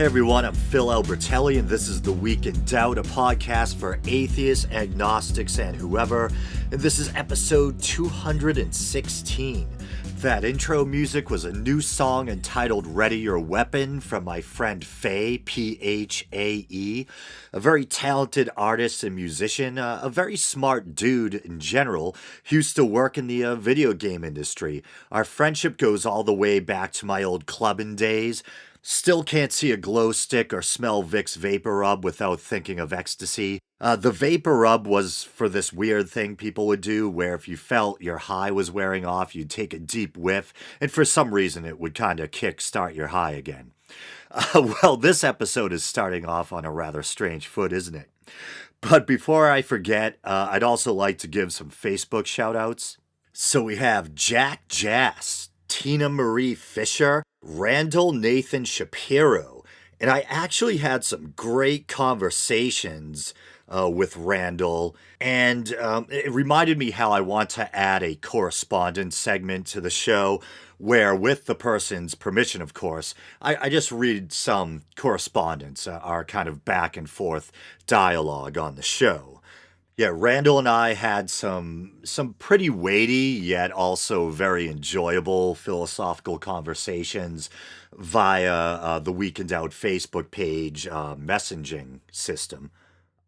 Hey everyone, I'm Phil Albertelli, and this is The Week in Doubt, a podcast for atheists, agnostics, and whoever. And this is episode 216. That intro music was a new song entitled Ready Your Weapon from my friend Faye, Phae, a very talented artist and musician, a very smart dude in general. He used to work in the video game industry. Our friendship goes all the way back to my old clubbing days. Still can't see a glow stick or smell Vicks Vapor Rub without thinking of ecstasy. The Vapor Rub was for this weird thing people would do where if you felt your high was wearing off, you'd take a deep whiff, and for some reason it would kind of kick-start your high again. Well, this episode is starting off on a rather strange foot, isn't it? But before I forget, I'd also like to give some Facebook shout-outs. So we have Jack Jass, Tina Marie Fisher, Randall Nathan Shapiro, and I actually had some great conversations with Randall, and it reminded me how I want to add a correspondence segment to the show where, with the person's permission, of course, I just read some correspondence, our kind of back and forth dialogue on the show. Yeah, Randall and I had some pretty weighty yet also very enjoyable philosophical conversations via the Week in Doubt Facebook page messaging system.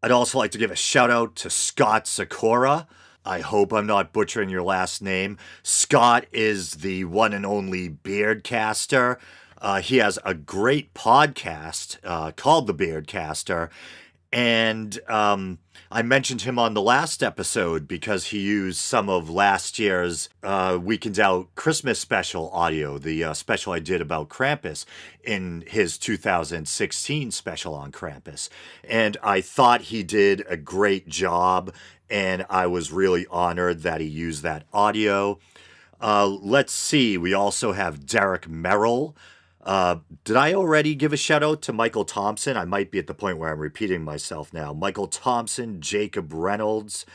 I'd also like to give a shout out to Scott Sakura. I hope I'm not butchering your last name. Scott is the one and only Beardcaster. He has a great podcast called The Beardcaster. And I mentioned him on the last episode because he used some of last year's Week in Doubt Christmas special audio, the special I did about Krampus, in his 2016 special on Krampus. And I thought he did a great job, and I was really honored that he used that audio. Let's see, we also have Derek Merrill. Did I already give a shout out to Michael Thompson? I might be at the point where I'm repeating myself now. Michael Thompson, Jacob Reynolds.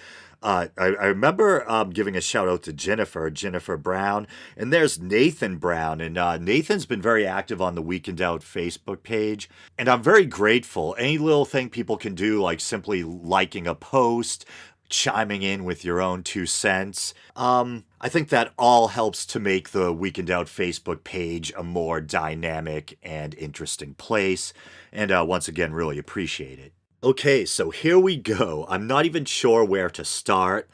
I remember giving a shout out to Jennifer Brown. And there's Nathan Brown. And Nathan's been very active on the Week in Doubt Facebook page. And I'm very grateful. Any little thing people can do, like simply liking a post, chiming in with your own 2 cents. I think that all helps to make the Week in Doubt Facebook page a more dynamic and interesting place. And once again, really appreciate it. Okay, so here we go. I'm not even sure where to start.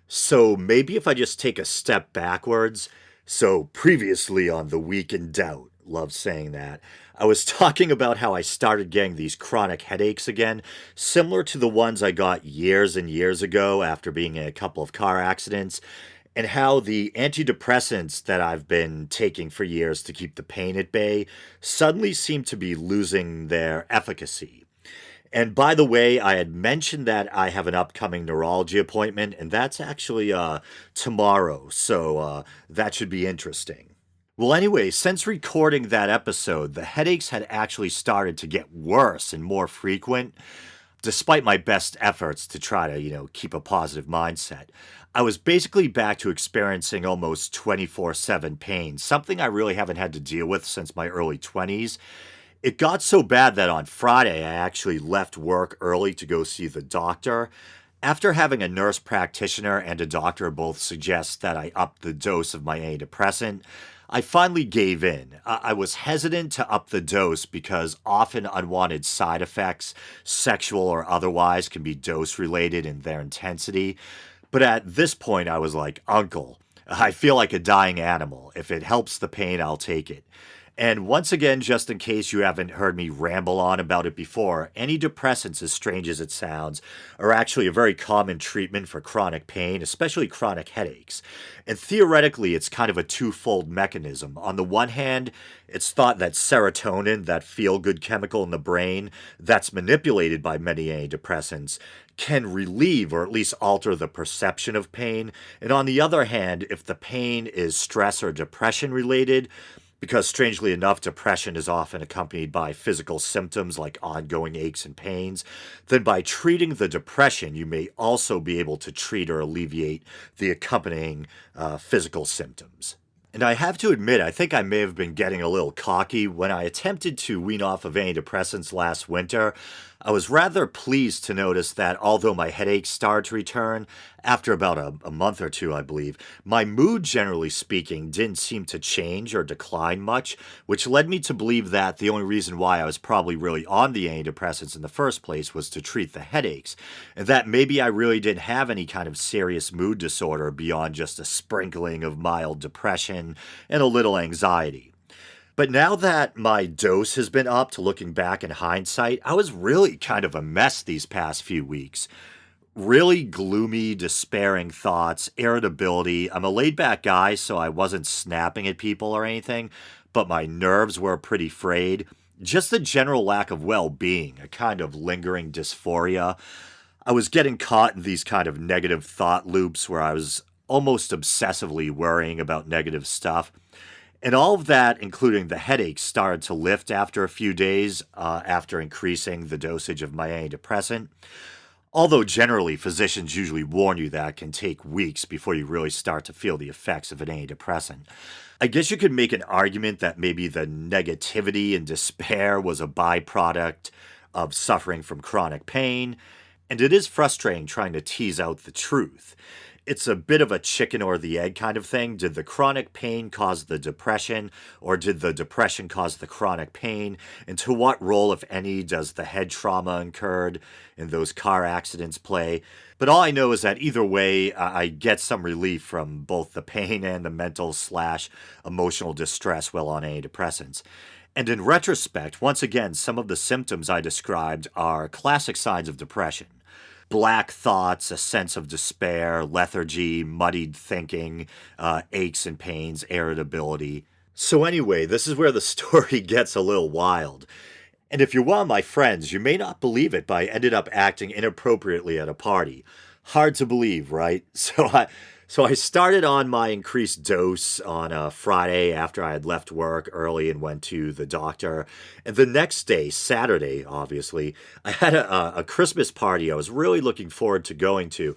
So maybe if I just take a step backwards. So previously on the Week in Doubt, love saying that, I was talking about how I started getting these chronic headaches again, similar to the ones I got years and years ago after being in a couple of car accidents, and how the antidepressants that I've been taking for years to keep the pain at bay suddenly seem to be losing their efficacy. And by the way, I had mentioned that I have an upcoming neurology appointment, and that's actually tomorrow, so that should be interesting. Well, anyway, since recording that episode, the headaches had actually started to get worse and more frequent, despite my best efforts to try to, keep a positive mindset. I was basically back to experiencing almost 24/7 pain, something I really haven't had to deal with since my early 20s. It got so bad that on Friday, I actually left work early to go see the doctor. After having a nurse practitioner and a doctor both suggest that I up the dose of my antidepressant, I finally gave in. I was hesitant to up the dose because often unwanted side effects, sexual or otherwise, can be dose-related in their intensity. But at this point, I was like, Uncle, I feel like a dying animal. If it helps the pain, I'll take it. And once again, just in case you haven't heard me ramble on about it before, antidepressants, as strange as it sounds, are actually a very common treatment for chronic pain, especially chronic headaches. And theoretically, it's kind of a twofold mechanism. On the one hand, it's thought that serotonin, that feel-good chemical in the brain that's manipulated by many antidepressants, can relieve or at least alter the perception of pain. And on the other hand, if the pain is stress or depression related, because strangely enough, depression is often accompanied by physical symptoms like ongoing aches and pains, then by treating the depression, you may also be able to treat or alleviate the accompanying physical symptoms. And I have to admit, I think I may have been getting a little cocky when I attempted to wean off of antidepressants last winter. I was rather pleased to notice that although my headaches started to return after about a month or two, I believe, my mood, generally speaking, didn't seem to change or decline much, which led me to believe that the only reason why I was probably really on the antidepressants in the first place was to treat the headaches, and that maybe I really didn't have any kind of serious mood disorder beyond just a sprinkling of mild depression and a little anxiety. But now that my dose has been upped, looking back in hindsight, I was really kind of a mess these past few weeks. Really gloomy, despairing thoughts, irritability. I'm a laid back guy, so I wasn't snapping at people or anything, but my nerves were pretty frayed. Just a general lack of well being, a kind of lingering dysphoria. I was getting caught in these kind of negative thought loops where I was almost obsessively worrying about negative stuff. And all of that, including the headaches, started to lift after a few days after increasing the dosage of my antidepressant. Although generally, physicians usually warn you that it can take weeks before you really start to feel the effects of an antidepressant. I guess you could make an argument that maybe the negativity and despair was a byproduct of suffering from chronic pain, and it is frustrating trying to tease out the truth. It's a bit of a chicken or the egg kind of thing. Did the chronic pain cause the depression, or did the depression cause the chronic pain? And to what role, if any, does the head trauma incurred in those car accidents play? But all I know is that either way, I get some relief from both the pain and the mental slash emotional distress while on antidepressants. And in retrospect, once again, some of the symptoms I described are classic signs of depression. Black thoughts, a sense of despair, lethargy, muddied thinking, aches and pains, irritability. So, anyway, this is where the story gets a little wild. And if you're one of my friends, you may not believe it, but I ended up acting inappropriately at a party. Hard to believe, right? So I started on my increased dose on a Friday after I had left work early and went to the doctor. And the next day, Saturday, obviously, I had a Christmas party I was really looking forward to going to.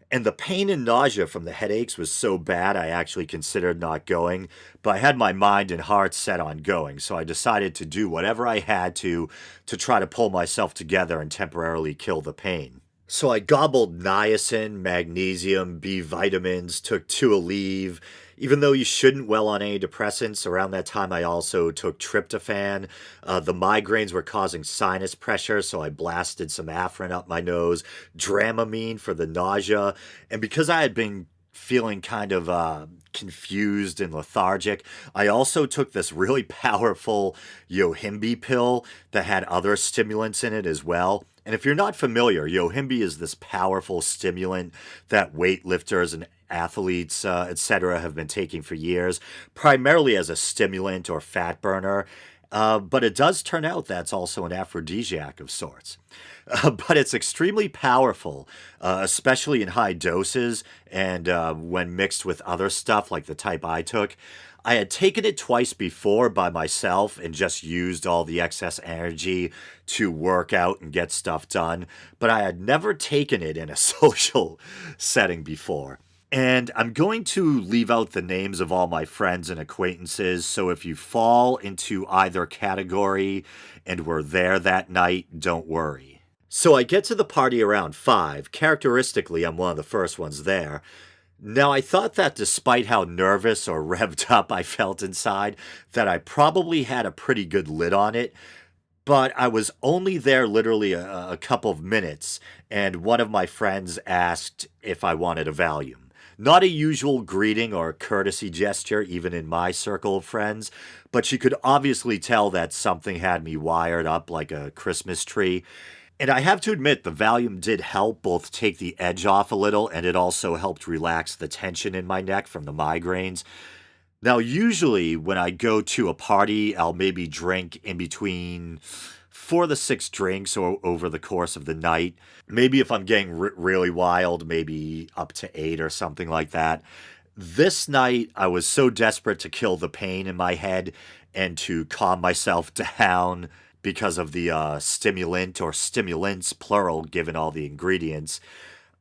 And the pain and nausea from the headaches was so bad I actually considered not going, but I had my mind and heart set on going, so I decided to do whatever I had to try to pull myself together and temporarily kill the pain. So I gobbled niacin, magnesium, B vitamins, took two Aleve. Even though you shouldn't well on antidepressants, around that time I also took tryptophan. The migraines were causing sinus pressure, so I blasted some Afrin up my nose, Dramamine for the nausea, and because I had been feeling kind of confused and lethargic, I also took this really powerful Yohimbe pill that had other stimulants in it as well. And if you're not familiar, Yohimbe is this powerful stimulant that weightlifters and athletes, etc., have been taking for years, primarily as a stimulant or fat burner. But it does turn out that's also an aphrodisiac of sorts. But it's extremely powerful, especially in high doses and when mixed with other stuff like the type I took. I had taken it twice before by myself and just used all the excess energy to work out and get stuff done, but I had never taken it in a social setting before. And I'm going to leave out the names of all my friends and acquaintances, so if you fall into either category and were there that night, don't worry. So I get to the party around 5. Characteristically, I'm one of the first ones there. Now, I thought that despite how nervous or revved up I felt inside, that I probably had a pretty good lid on it, but I was only there literally a couple of minutes, and one of my friends asked if I wanted a Valium. Not a usual greeting or courtesy gesture, even in my circle of friends, but she could obviously tell that something had me wired up like a Christmas tree. And I have to admit, the Valium did help both take the edge off a little, and it also helped relax the tension in my neck from the migraines. Now, usually when I go to a party, I'll maybe drink in between 4 to 6 drinks over the course of the night. Maybe if I'm getting really wild, maybe up to 8 or something like that. This night, I was so desperate to kill the pain in my head and to calm myself down because of the stimulant or stimulants, plural, given all the ingredients,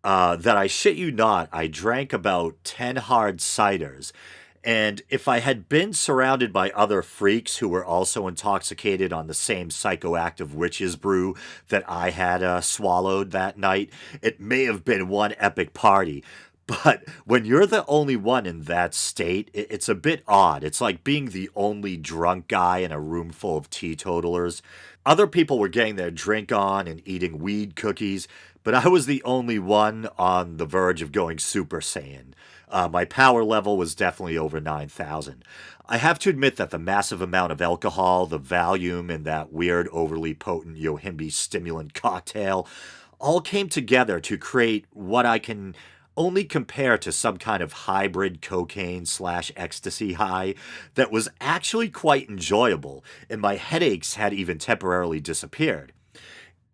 that I shit you not, I drank about 10 hard ciders. And if I had been surrounded by other freaks who were also intoxicated on the same psychoactive witch's brew that I had swallowed that night, it may have been one epic party. But when you're the only one in that state, it's a bit odd. It's like being the only drunk guy in a room full of teetotalers. Other people were getting their drink on and eating weed cookies, but I was the only one on the verge of going Super Saiyan. My power level was definitely over 9,000. I have to admit that the massive amount of alcohol, the Valium, and that weird, overly potent Yohimbe stimulant cocktail all came together to create what I can only compare to some kind of hybrid cocaine slash ecstasy high that was actually quite enjoyable, and my headaches had even temporarily disappeared.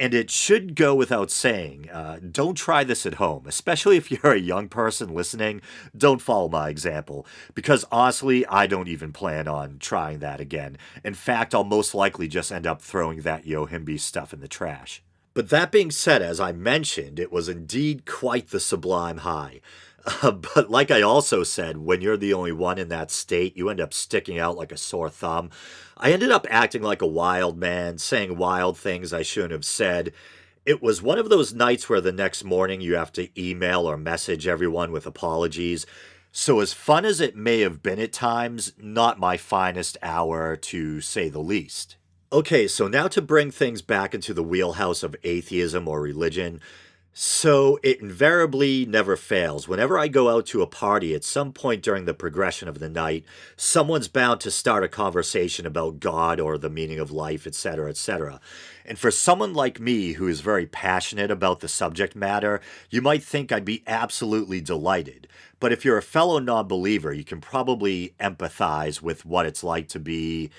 And it should go without saying, don't try this at home, especially if you're a young person listening. Don't follow my example, because honestly, I don't even plan on trying that again. In fact, I'll most likely just end up throwing that Yohimbe stuff in the trash. But that being said, as I mentioned, it was indeed quite the sublime high. But like I also said, when you're the only one in that state, you end up sticking out like a sore thumb. I ended up acting like a wild man, saying wild things I shouldn't have said. It was one of those nights where the next morning you have to email or message everyone with apologies. So as fun as it may have been at times, not my finest hour, to say the least. Okay, so now to bring things back into the wheelhouse of atheism or religion. So it invariably never fails. Whenever I go out to a party, at some point during the progression of the night, someone's bound to start a conversation about God or the meaning of life, etc., etc. And for someone like me who is very passionate about the subject matter, you might think I'd be absolutely delighted. But if you're a fellow non-believer, you can probably empathize with what it's like to be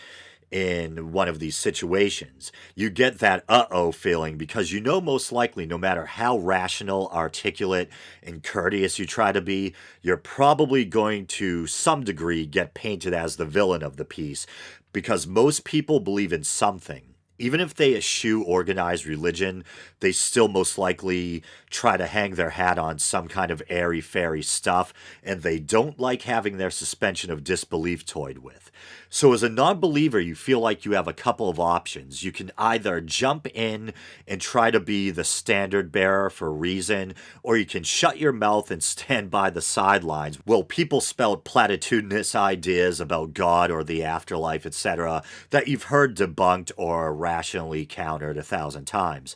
in one of these situations. You get that uh-oh feeling because you know most likely no matter how rational, articulate, and courteous you try to be, you're probably going to some degree get painted as the villain of the piece because most people believe in something. Even if they eschew organized religion, they still most likely try to hang their hat on some kind of airy-fairy stuff, and they don't like having their suspension of disbelief toyed with. So as a non-believer, you feel like you have a couple of options. You can either jump in and try to be the standard bearer for reason, or you can shut your mouth and stand by the sidelines while people spout platitudinous ideas about God or the afterlife, etc., that you've heard debunked or rationally countered 1,000 times.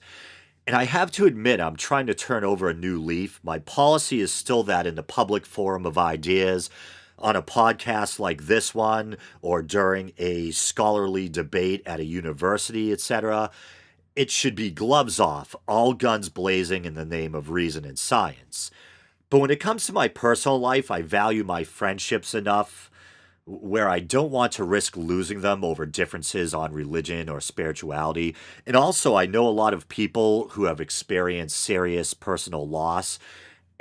And I have to admit, I'm trying to turn over a new leaf. My policy is still that in the public forum of ideas, on a podcast like this one, or during a scholarly debate at a university, etc., it should be gloves off, all guns blazing in the name of reason and science. But when it comes to my personal life, I value my friendships enough where I don't want to risk losing them over differences on religion or spirituality. And also, I know a lot of people who have experienced serious personal loss,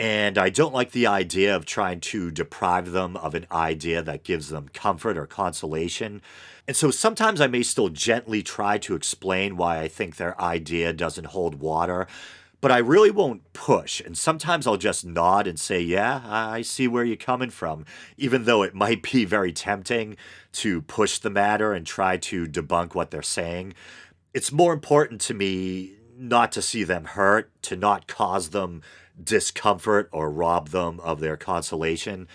and I don't like the idea of trying to deprive them of an idea that gives them comfort or consolation. And so sometimes I may still gently try to explain why I think their idea doesn't hold water, but I really won't push. And sometimes I'll just nod and say, yeah, I see where you're coming from, even though it might be very tempting to push the matter and try to debunk what they're saying. It's more important to me not to see them hurt, to not cause them discomfort or rob them of their consolation.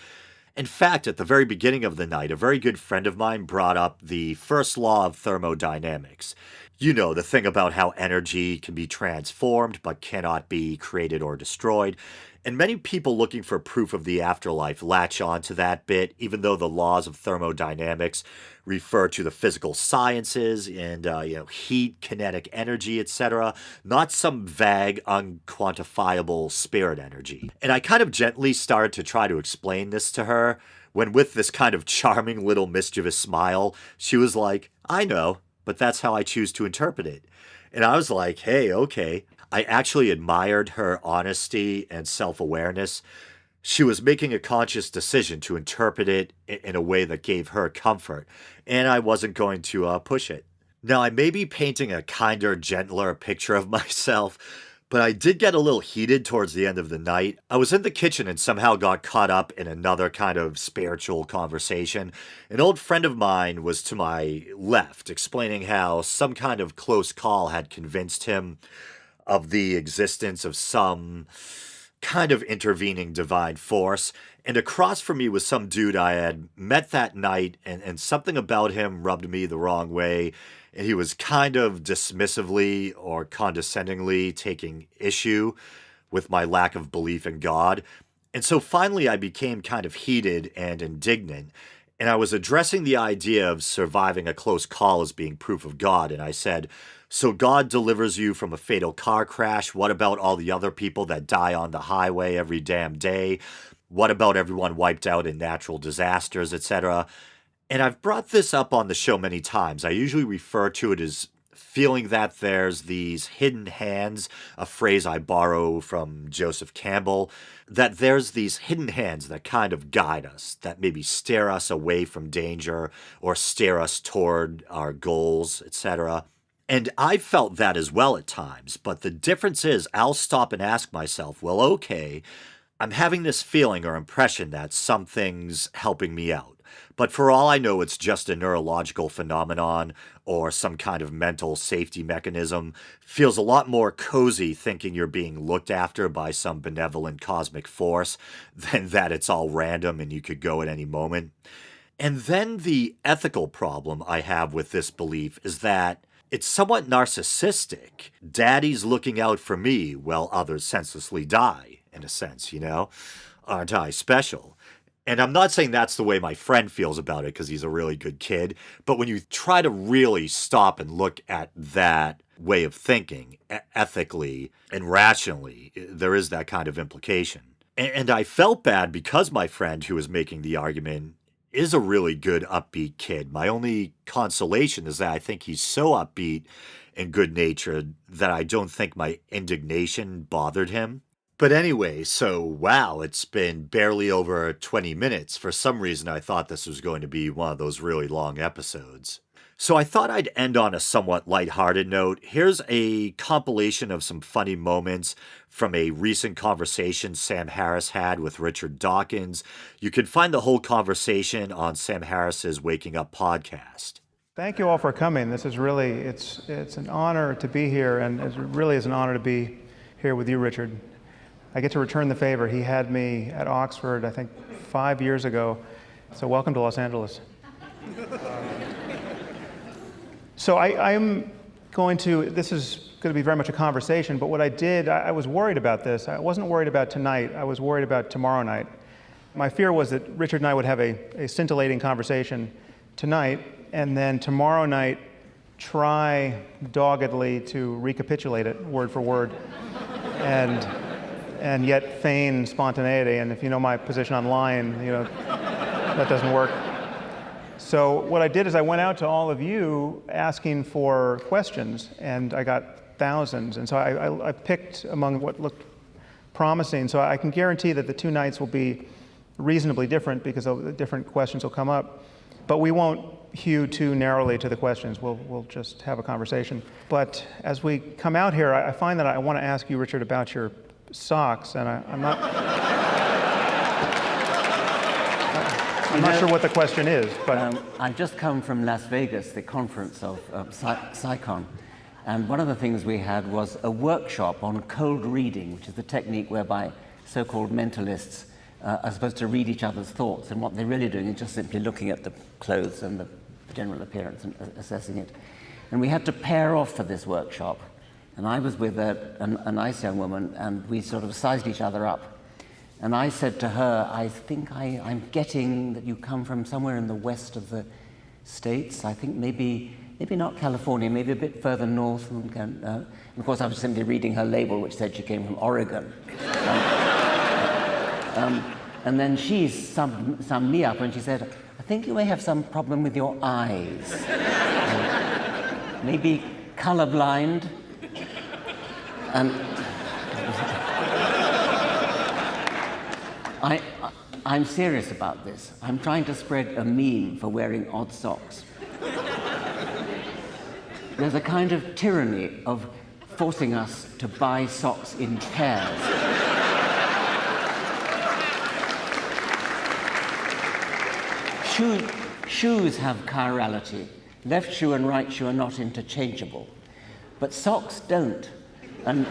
In fact, at the very beginning of the night, a very good friend of mine brought up the first law of thermodynamics. You know, the thing about how energy can be transformed but cannot be created or destroyed. And many people looking for proof of the afterlife latch on to that bit, even though the laws of thermodynamics refer to the physical sciences and heat, kinetic energy, etc., not some vague, unquantifiable spirit energy. And I kind of gently started to try to explain this to her, when with this kind of charming little mischievous smile, she was like, I know, but that's how I choose to interpret it. And I was like, hey, okay. I actually admired her honesty and self-awareness. She was making a conscious decision to interpret it in a way that gave her comfort, and I wasn't going to push it. Now, I may be painting a kinder, gentler picture of myself, But I did get a little heated towards the end of the night. I was in the kitchen and somehow got caught up in another kind of spiritual conversation. An old friend of mine was to my left, explaining how some kind of close call had convinced him of the existence of some kind of intervening divine force. And across from me was some dude I had met that night, and something about him rubbed me the wrong way. And he was kind of dismissively or condescendingly taking issue with my lack of belief in God. And so finally, I became kind of heated and indignant. And I was addressing the idea of surviving a close call as being proof of God. And I said, so God delivers you from a fatal car crash. What about all the other people that die on the highway every damn day? What about everyone wiped out in natural disasters, etc.? And I've brought this up on the show many times. I usually refer to it as feeling that there's these hidden hands, a phrase I borrow from Joseph Campbell, that there's these hidden hands that kind of guide us, that maybe steer us away from danger or steer us toward our goals, etc. And I've felt that as well at times, but the difference is I'll stop and ask myself, well, okay, I'm having this feeling or impression that something's helping me out. But for all I know, it's just a neurological phenomenon or some kind of mental safety mechanism. Feels a lot more cozy thinking you're being looked after by some benevolent cosmic force than that it's all random and you could go at any moment. And then the ethical problem I have with this belief is that it's somewhat narcissistic. Daddy's looking out for me while others senselessly die, in a sense, you know? Aren't I special? And I'm not saying that's the way my friend feels about it because he's a really good kid, but when you try to really stop and look at that way of thinking ethically and rationally, there is that kind of implication. And I felt bad because my friend who was making the argument is a really good upbeat kid. My only consolation is that I think he's so upbeat and good-natured that I don't think my indignation bothered him. But anyway, so wow, it's been barely over 20 minutes. For some reason, I thought this was going to be one of those really long episodes. So I thought I'd end on a somewhat lighthearted note. Here's a compilation of some funny moments from a recent conversation Sam Harris had with Richard Dawkins. You can find the whole conversation on Sam Harris's Waking Up podcast. Thank you all for coming. This is really, it's an honor to be here, and it really is an honor to be here with you, Richard. I get to return the favor. He had me at Oxford, I think, 5 years ago. So welcome to Los Angeles. So I'm going to, this is going to be very much a conversation, but what I did, I was worried about this. I wasn't worried about tonight. I was worried about tomorrow night. My fear was that Richard and I would have a scintillating conversation tonight, and then tomorrow night try doggedly to recapitulate it word for word. And yet feign spontaneity. And if you know my position online, you know, that doesn't work. So what I did is I went out to all of you asking for questions, and I got thousands. And so I picked among what looked promising. So I can guarantee that the two nights will be reasonably different because the different questions will come up. But we won't hew too narrowly to the questions. We'll just have a conversation. But as we come out here, I find that I want to ask you, Richard, about your socks, and I'm not sure what the question is, but I've just come from Las Vegas, the conference of PsyCon, and one of the things we had was a workshop on cold reading, which is the technique whereby so-called mentalists are supposed to read each other's thoughts, and what they're really doing is just simply looking at the clothes and the general appearance and assessing it. And we had to pair off for this workshop. And I was with a nice young woman, and we sort of sized each other up. And I said to her, I think I'm getting that you come from somewhere in the west of the States. I think maybe not California, maybe a bit further north. And of course, I was simply reading her label, which said she came from Oregon. And then she summed me up, and she said, I think you may have some problem with your eyes. Maybe colorblind. And I'm serious about this. I'm trying to spread a meme for wearing odd socks. There's a kind of tyranny of forcing us to buy socks in pairs. Shoes have chirality. Left shoe and right shoe are not interchangeable. But socks don't. And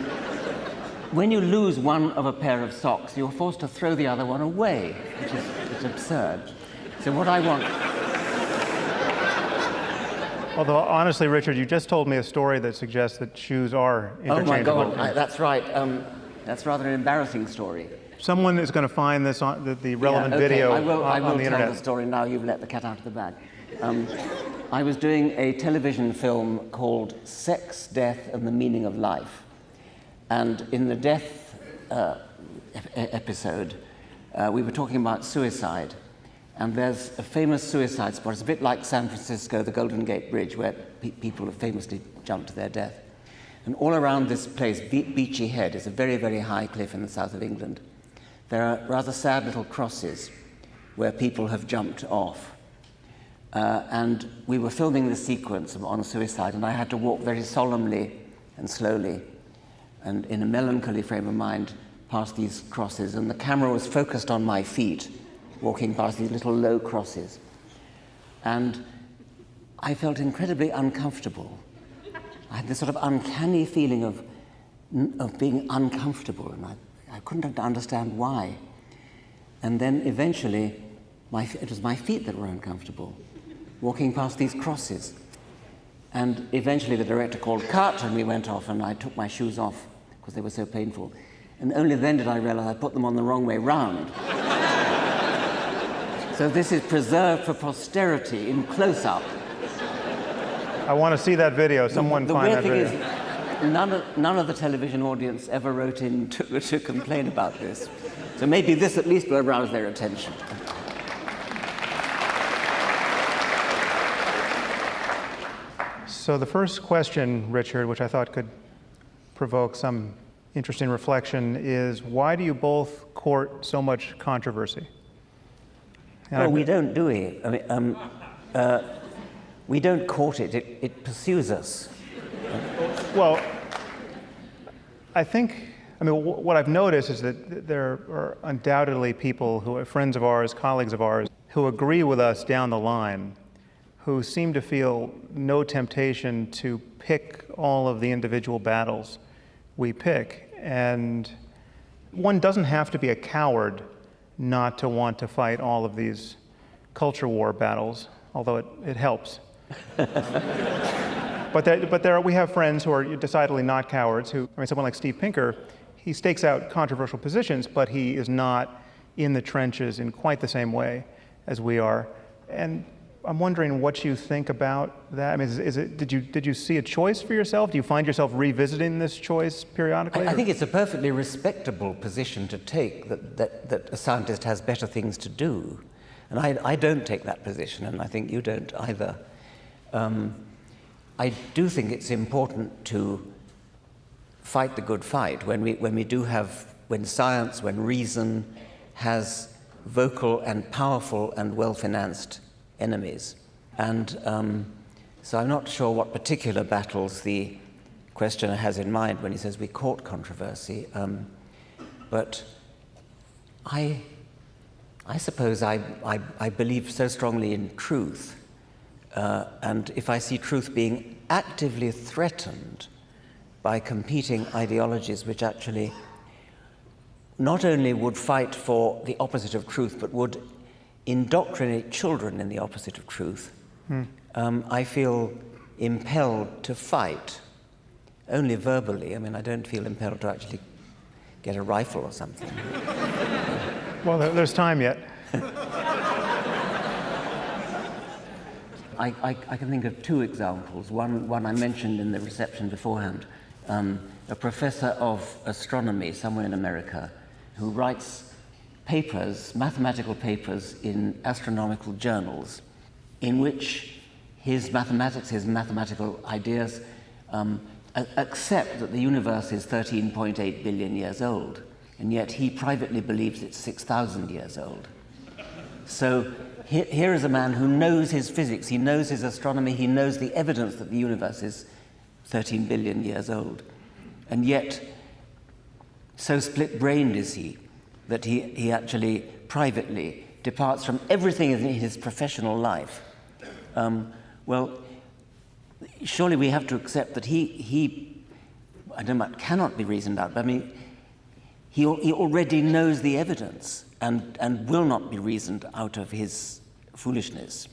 when you lose one of a pair of socks, you're forced to throw the other one away, which is it's absurd. So what I want... Although, honestly, Richard, you just told me a story that suggests that shoes are interchangeable. Oh, my God, that's right. That's rather an embarrassing story. Someone is going to find this on the relevant video I will on the internet. tell the story now. You've let the cat out of the bag. I was doing a television film called Sex, Death, and the Meaning of Life. And in the death episode, we were talking about suicide. And there's a famous suicide spot. It's a bit like San Francisco, the Golden Gate Bridge, where people have famously jumped to their death. And all around this place, Beachy Head, is a very, very high cliff in the south of England. There are rather sad little crosses where people have jumped off. And we were filming the sequence on suicide, and I had to walk very solemnly and slowly and in a melancholy frame of mind past these crosses, and the camera was focused on my feet, walking past these little low crosses. And I felt incredibly uncomfortable. I had this sort of uncanny feeling of being uncomfortable, and I couldn't understand why. And then eventually, it was my feet that were uncomfortable, walking past these crosses. And eventually the director called cut, and we went off, and I took my shoes off because they were so painful. And only then did I realize I put them on the wrong way round. So this is preserved for posterity in close-up. I want to see that video. Someone find that video. The weird thing is, none of the television audience ever wrote in to complain about this. So maybe this at least will arouse their attention. So the first question, Richard, which I thought could provoke some interesting reflection, is why do you both court so much controversy? Well, we don't, do we? I mean, we don't court it. It pursues us. Well, I mean, what I've noticed is that there are undoubtedly people who are friends of ours, colleagues of ours, who agree with us down the line, who seem to feel no temptation to pick all of the individual battles we pick. And one doesn't have to be a coward not to want to fight all of these culture war battles, although it helps. But we have friends who are decidedly not cowards, someone like Steve Pinker, he stakes out controversial positions, but he is not in the trenches in quite the same way as we are. And I'm wondering what you think about that. I mean, did you see a choice for yourself? Do you find yourself revisiting this choice periodically? I think it's a perfectly respectable position to take, that a scientist has better things to do. And I don't take that position, and I think you don't either. I do think it's important to fight the good fight when science, when reason has vocal and powerful and well-financed enemies. And so I'm not sure what particular battles the questioner has in mind when he says we court controversy, but I suppose I believe so strongly in truth, and if I see truth being actively threatened by competing ideologies which actually not only would fight for the opposite of truth, but would indoctrinate children in the opposite of truth, I feel impelled to fight, only verbally. I mean, I don't feel impelled to actually get a rifle or something. Well, there's time yet. I can think of two examples. One I mentioned in the reception beforehand. A professor of astronomy somewhere in America who writes papers, mathematical papers, in astronomical journals in which his mathematical ideas accept that the universe is 13.8 billion years old, and yet he privately believes it's 6,000 years old. So here is a man who knows his physics, he knows his astronomy, he knows the evidence that the universe is 13 billion years old, And yet, so split-brained is he that he actually privately departs from everything in his professional life. Well, surely we have to accept that he I don't know, cannot be reasoned out, but I mean, he already knows the evidence and will not be reasoned out of his foolishness.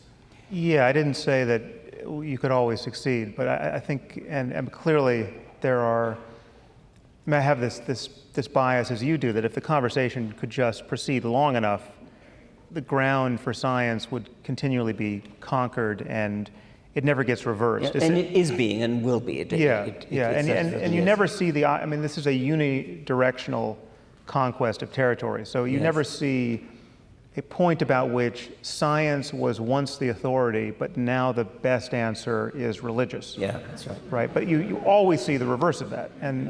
Yeah, I didn't say that you could always succeed, but I think, and clearly there are, I have this bias as you do, that if the conversation could just proceed long enough, the ground for science would continually be conquered and it never gets reversed. Yeah, and it is being and will be. And you never see I mean, this is a unidirectional conquest of territory. So you never see a point about which science was once the authority, but now the best answer is religious. Yeah, that's right. Right, but you always see the reverse of that, and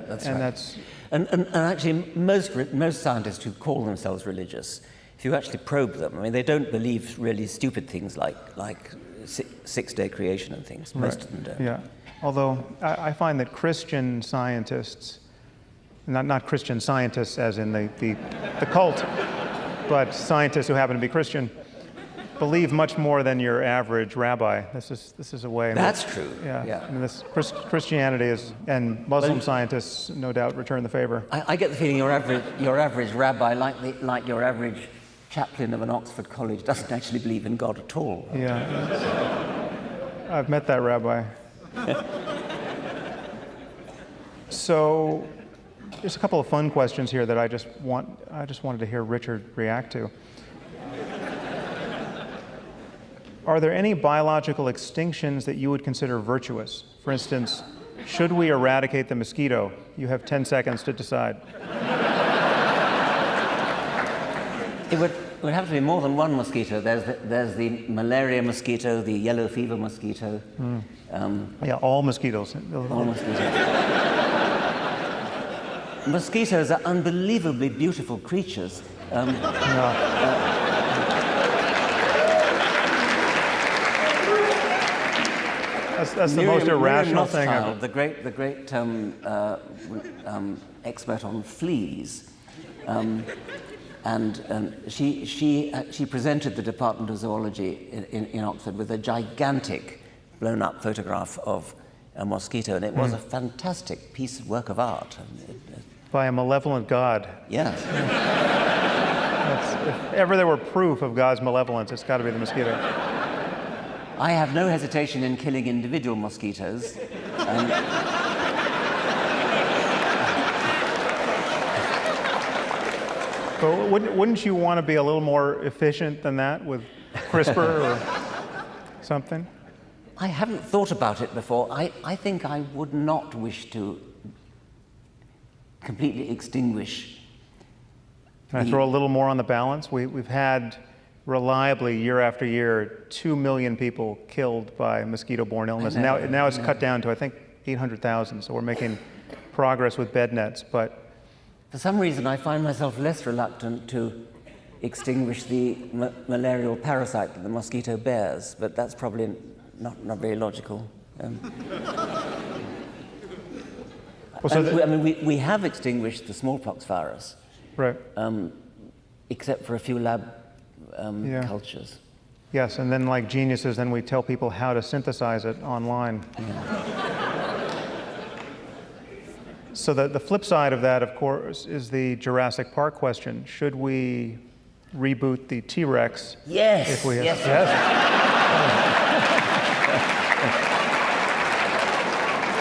actually most scientists who call themselves religious, if you actually probe them, I mean, they don't believe really stupid things like six-day creation and things. Most of them don't. Yeah, although I find that Christian scientists, not Christian scientists as in the cult, but scientists who happen to be Christian, believe much more than your average rabbi. This is a way. That's true. Yeah. I mean, Christianity is, and Muslim scientists no doubt return the favor. I get the feeling your average rabbi, like your average chaplain of an Oxford college, doesn't actually believe in God at all. Yeah. I've met that rabbi. So, there's a couple of fun questions here that I just wanted to hear Richard react to. Are there any biological extinctions that you would consider virtuous? For instance, should we eradicate the mosquito? You have 10 seconds to decide. It would have to be more than one mosquito. There's the malaria mosquito, the yellow fever mosquito. All mosquitoes. All mosquitoes. Mosquitoes are unbelievably beautiful creatures. That's the most irrational thing ever. The great expert on fleas, and she presented the Department of Zoology in Oxford with a gigantic blown-up photograph of a mosquito, and it was a fantastic piece of work of art. By a malevolent God. Yes. If ever there were proof of God's malevolence, it's got to be the mosquito. I have no hesitation in killing individual mosquitoes. But wouldn't you want to be a little more efficient than that with CRISPR or something? I haven't thought about it before. I think I would not wish to completely extinguish. Can I throw a little more on the balance? We've had reliably, year after year, 2 million people killed by mosquito-borne illness. Now it's cut down to, I think, 800,000, so we're making progress with bed nets, but... For some reason, I find myself less reluctant to extinguish the malarial parasite that the mosquito bears, but that's probably not very logical. We have extinguished the smallpox virus, right? Except for a few lab cultures. Yes, and then like geniuses, then we tell people how to synthesize it online. Yeah. So the flip side of that, of course, is the Jurassic Park question. Should we reboot the T-Rex? Yes. If we have, yes.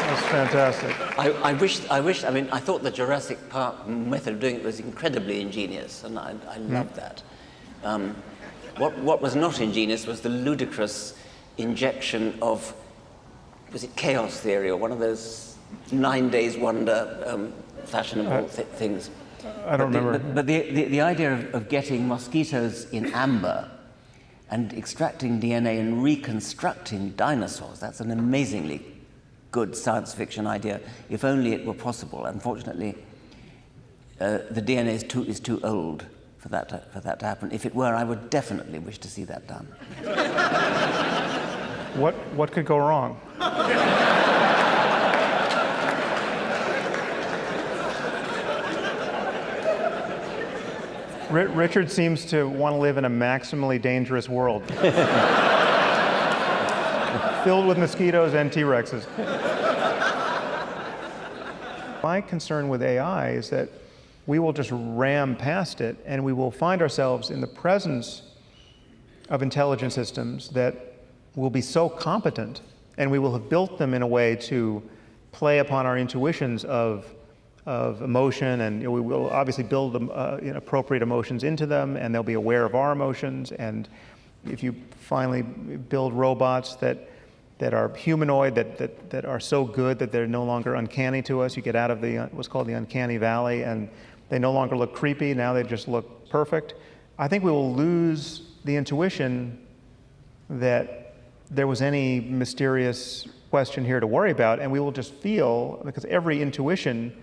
That's fantastic. I thought the Jurassic Park method of doing it was incredibly ingenious, and I loved that. What was not ingenious was the ludicrous injection of, was it chaos theory, or one of those 9 days wonder fashionable things. I don't remember. But the idea of getting mosquitoes in amber and extracting DNA and reconstructing dinosaurs, that's an amazingly good science fiction idea, if only it were possible. Unfortunately, the DNA is too old for that to happen. If it were, I would definitely wish to see that done. What could go wrong? Richard seems to want to live in a maximally dangerous world. Filled with mosquitoes and T-Rexes. My concern with AI is that we will just ram past it and we will find ourselves in the presence of intelligent systems that will be so competent, and we will have built them in a way to play upon our intuitions of emotion, and we will obviously build appropriate emotions into them, and they'll be aware of our emotions. And if you finally build robots that are humanoid, that are so good that they're no longer uncanny to us, you get out of what's called the uncanny valley, and they no longer look creepy, now they just look perfect. I think we will lose the intuition that there was any mysterious question here to worry about, and we will just feel, because every intuition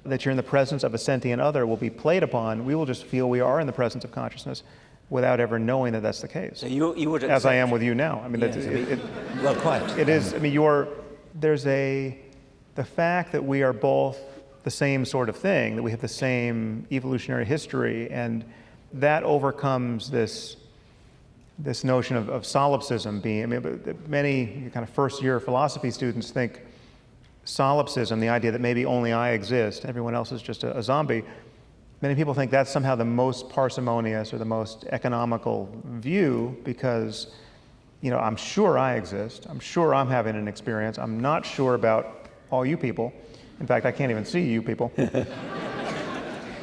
that you're in the presence of a sentient other will be played upon, we will just feel we are in the presence of consciousness without ever knowing that that's the case. So you would accept, as I am with you now. I mean, yes, well, quite. It is. I mean, the fact that we are both the same sort of thing, that we have the same evolutionary history, and that overcomes this notion of solipsism being. I mean, many kind of first-year philosophy students think solipsism, the idea that maybe only I exist, everyone else is just a zombie. Many people think that's somehow the most parsimonious or the most economical view because, I'm sure I exist. I'm sure I'm having an experience. I'm not sure about all you people. In fact, I can't even see you people.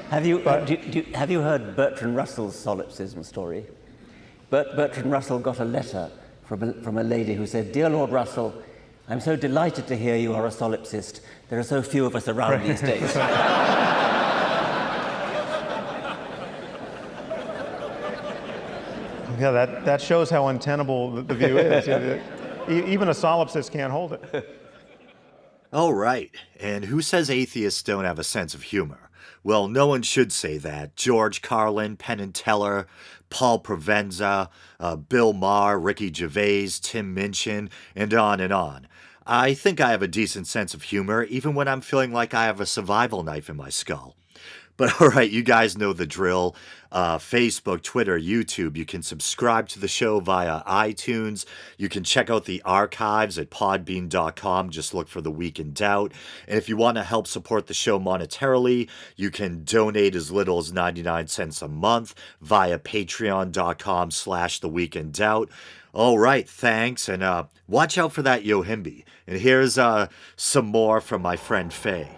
Have you heard Bertrand Russell's solipsism story? Bertrand Russell got a letter from a lady who said, "Dear Lord Russell, I'm so delighted to hear you are a solipsist. There are so few of us around these days." Yeah, that shows how untenable the view is. Even a solipsist can't hold it. All right, and who says atheists don't have a sense of humor? Well, no one should say that. George Carlin, Penn and Teller, Paul Provenza, Bill Maher, Ricky Gervais, Tim Minchin, and on and on. I think I have a decent sense of humor, even when I'm feeling like I have a survival knife in my skull. But all right, you guys know the drill. Facebook, Twitter, YouTube. You can subscribe to the show via iTunes. You can check out the archives at podbean.com. Just look for The Week in Doubt. And if you want to help support the show monetarily, you can donate as little as 99 cents a month via patreon.com/The Week in Doubt. All right, thanks. And watch out for that Yohimbi. And here's some more from my friend Faye.